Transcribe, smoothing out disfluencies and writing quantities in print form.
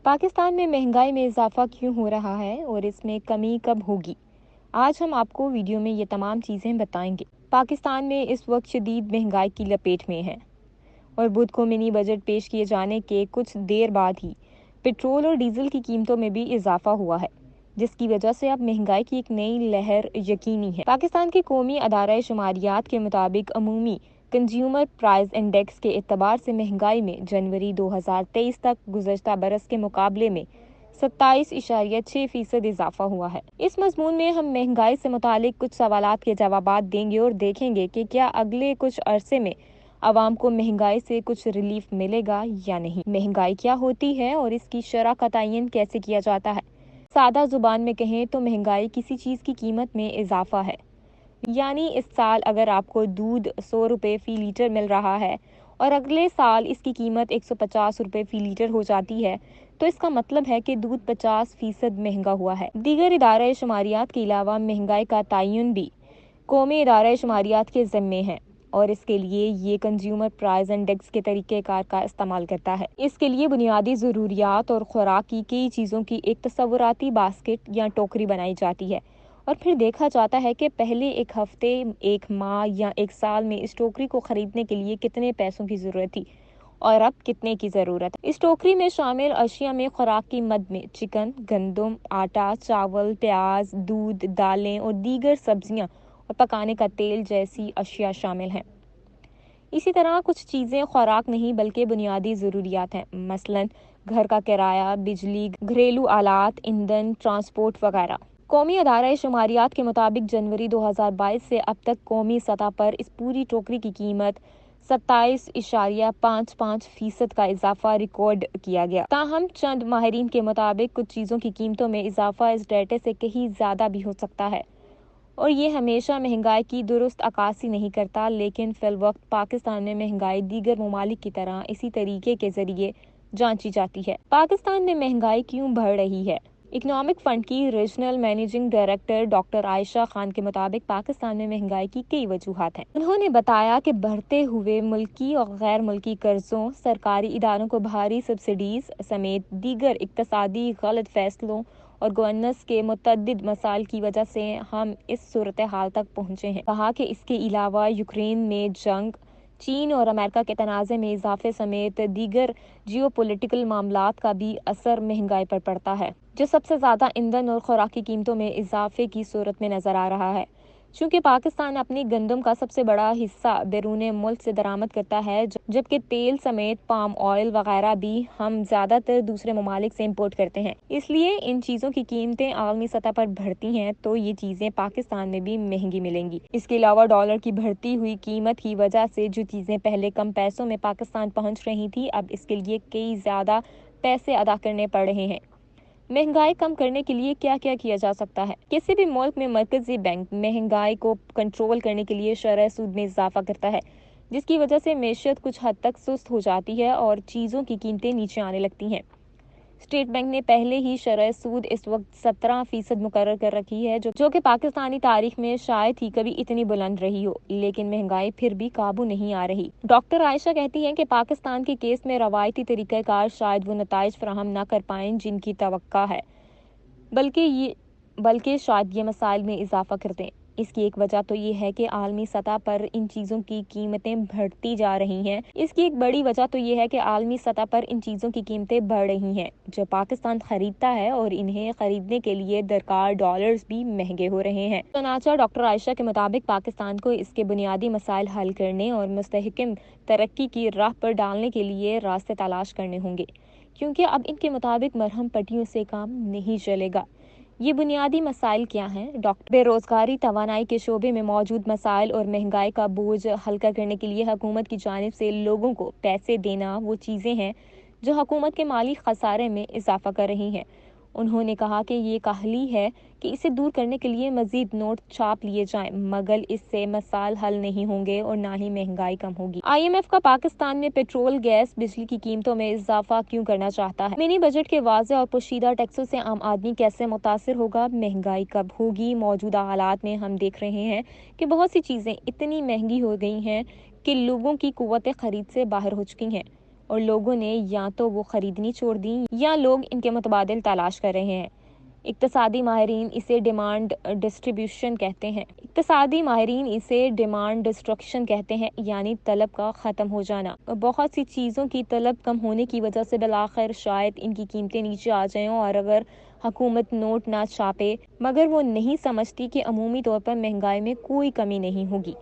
पाकिस्तान में महंगाई में इजाफा क्यों हो रहा है और इसमें कमी कब होगी? आज हम आपको वीडियो में ये तमाम चीज़ें बताएंगे। पाकिस्तान में इस वक्त शदीद महंगाई की लपेट में है और बुध को मिनी बजट पेश किए जाने के कुछ देर बाद ही पेट्रोल और डीजल की कीमतों में भी इजाफा हुआ है, जिसकी वजह से अब महंगाई की एक नई लहर यकीनी है। पाकिस्तान के कौमी अदारा शुमारियात के मुताबिक अमूमी कंज्यूमर प्राइस इंडेक्स के एतबार से महंगाई में जनवरी 2023 तक गुज़श्ता बरस के मुकाबले में 27.6% इजाफा हुआ है। इस मजमून में हम महंगाई से मुतालिक कुछ सवालात के जवाबात देंगे और देखेंगे कि क्या अगले कुछ अरसे में आवाम को महंगाई से कुछ रिलीफ मिलेगा या नहीं। महंगाई क्या होती है और इसकी शरह का तयन कैसे किया जाता है? सादा जुबान में कहें तो महंगाई किसी चीज़ की कीमत में इजाफा है। यानी इस साल अगर आपको दूध 100 रुपये फ़ी लीटर मिल रहा है और अगले साल इसकी कीमत 150 रुपये फ़ी लीटर हो जाती है, तो इसका मतलब है कि दूध 50% महंगा हुआ है। दीगर इदारे शुमारियात के अलावा महंगाई का तयन भी कौमी इदारे शुमारियात के ज़िम्मे है और इसके लिए ये कंज्यूमर प्राइस इंडेक्स के तरीक़ेकार का इस्तेमाल करता है। इसके लिए बुनियादी ज़रूरियात और खुराक की कई चीज़ों की एक तस्वुराती बास्केट या टोकरी बनाई जाती है और फिर देखा जाता है कि पहले एक हफ्ते, एक माह या एक साल में इस टोकरी को खरीदने के लिए कितने पैसों की ज़रूरत थी और अब कितने की ज़रूरत है। इस टोकरी में शामिल अशिया में खुराक की मद में चिकन, गंदम, आटा, चावल, प्याज, दूध, दालें और दीगर सब्जियां और पकाने का तेल जैसी अशिया शामिल हैं। इसी तरह कुछ चीज़ें खुराक नहीं बल्कि बुनियादी ज़रूरियात हैं, मसलन घर का किराया, बिजली, घरेलू आलात, ईंधन, ट्रांसपोर्ट वगैरह। कौमी अदारा शुमारियात के मुताबिक जनवरी 2022 से अब तक कौमी सतह पर इस पूरी टोकरी की कीमत 27.55% का इजाफा रिकॉर्ड किया गया। ताहम चंद माहिरीन के मुताबिक कुछ चीज़ों की कीमतों में इजाफा इस डेटे से कहीं ज़्यादा भी हो सकता है और ये हमेशा महंगाई की दुरुस्त अक्कासी नहीं करता, लेकिन फिलवक्त पाकिस्तान में महंगाई दीगर ममालिक की तरह इसी तरीके के जरिए जांची जाती है। पाकिस्तान में महंगाई क्यों बढ़ रही है? इकोनॉमिक फंड की regional managing director doctor Ayesha Khan के मुताबिक पाकिस्तान में महंगाई की कई वजूहात हैं। उन्होंने बताया कि बढ़ते हुए मुल्की और गैर मुल्की कर्जों, सरकारी इदारों को भारी सब्सिडीज समेत दीगर इक्तसादी गलत फैसलों और गवर्नेंस के मुतअद्दिद मसाइल की वजह से हम इस सूरत हाल तक पहुँचे हैं। कहा कि इसके अलावा यूक्रेन में जंग, चीन और अमेरिका के तनाज़े में इजाफे समेत दीगर जियोपॉलिटिकल मामलात का भी असर महंगाई पर पड़ता है, जो सबसे ज़्यादा ईंधन और खुराकी कीमतों में इजाफे की सूरत में नज़र आ रहा है। चूँकि पाकिस्तान अपनी गंदम का सबसे बड़ा हिस्सा बैरून मुल्क से दरामद करता है, जबकि तेल समेत पाम ऑयल वगैरह भी हम ज़्यादातर दूसरे ममालिक से इम्पोर्ट करते हैं, इसलिए इन चीज़ों की कीमतें आलमी सतह पर बढ़ती हैं तो ये चीज़ें पाकिस्तान में भी महंगी मिलेंगी। इसके अलावा डॉलर की बढ़ती हुई कीमत की वजह से जो चीज़ें पहले कम पैसों में पाकिस्तान पहुँच रही थी, अब इसके लिए कई ज़्यादा पैसे अदा करने पड़ रहे हैं। महंगाई कम करने के लिए क्या क्या किया जा सकता है? किसी भी मुल्क में मरकजी बैंक महंगाई को कंट्रोल करने के लिए शरह सूद में इजाफा करता है, जिसकी वजह से मैशियत कुछ हद तक सुस्त हो जाती है और चीज़ों की कीमतें नीचे आने लगती हैं। स्टेट बैंक ने पहले ही शरह सूद इस वक्त 17% मुकर्रर कर रखी है, जो कि पाकिस्तानी तारीख में शायद ही कभी इतनी बुलंद रही हो, लेकिन महंगाई फिर भी काबू नहीं आ रही। डॉक्टर आयशा कहती हैं कि पाकिस्तान के केस में रवायती तरीक़ाकार शायद वो नताइज फराहम न कर पाएं जिनकी तवक्का है, बल्कि शायद ये मसाइल में इजाफा कर दें। इसकी एक वजह तो ये है कि आलमी सतह पर इन चीज़ों की कीमतें बढ़ती जा रही हैं। इसकी एक बड़ी वजह तो ये है कि आलमी सतह पर इन चीज़ों की कीमतें बढ़ रही हैं जो पाकिस्तान खरीदता है और इन्हें खरीदने के लिए दरकार डॉलर्स भी महंगे हो रहे हैं। चनाचा डॉक्टर आयशा के मुताबिक पाकिस्तान को इसके बुनियादी मसाइल हल करने और मुस्तहकम तरक्की की राह पर डालने के लिए रास्ते तलाश करने होंगे, क्योंकि अब इनके मुताबिक मरहम पट्टियों से काम नहीं चलेगा। ये बुनियादी मसाइल क्या हैं? डॉक्टर बेरोजगारी, तवानाई के शोबे में मौजूद मसाइल और महंगाई का बोझ हल्का करने के लिए हुकूमत की जानिब से लोगों को पैसे देना वो चीज़ें हैं जो हुकूमत के माली खसारे में इजाफा कर रही हैं। उन्होंने कहा कि ये काहली है कि इसे दूर करने के लिए मजीद नोट छाप लिए जाएं, मगर इससे मसाइल हल नहीं होंगे और ना ही महंगाई कम होगी। IMF का पाकिस्तान में पेट्रोल, गैस, बिजली की कीमतों में इजाफा क्यों करना चाहता है? मिनी बजट के वाज़े और पोशीदा टैक्सों से आम आदमी कैसे मुतासिर होगा? महंगाई कब होगी? मौजूदा हालात में हम देख रहे हैं कि बहुत सी चीज़ें इतनी महंगी हो गई हैं कि लोगों की कुव्वत खरीद से बाहर हो चुकी हैं। اور لوگوں نے یا تو وہ خریدنی چھوڑ دی یا لوگ ان کے متبادل تلاش کر رہے ہیں۔ اقتصادی ماہرین اسے ڈیمانڈ ڈسٹریبیوشن کہتے ہیں۔ ڈیمانڈ ڈسٹرکشن کہتے ہیں، یعنی طلب کا ختم ہو جانا۔ بہت سی چیزوں کی طلب کم ہونے کی وجہ سے بالآخر شاید ان کی قیمتیں نیچے آ جائیں، اور اگر حکومت نوٹ نہ چھاپے، مگر وہ نہیں سمجھتی کہ عمومی طور پر مہنگائی میں کوئی کمی نہیں ہوگی۔